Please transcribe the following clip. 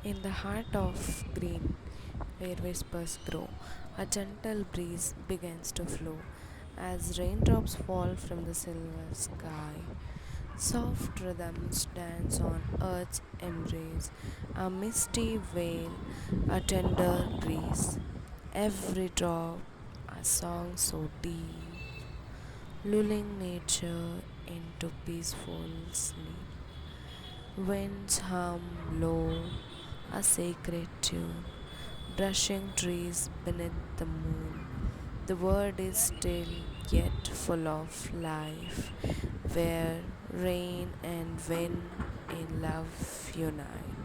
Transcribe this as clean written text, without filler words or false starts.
In the heart of green, where whispers grow, a gentle breeze begins to flow as raindrops fall from the silver sky. Soft rhythms dance on earth's embrace, a misty veil, a tender breeze. Every drop a song so deep, lulling nature into peaceful sleep. Winds hum low, a sacred tune, brushing trees beneath the moon. The world is still yet full of life, where rain and wind in love unite.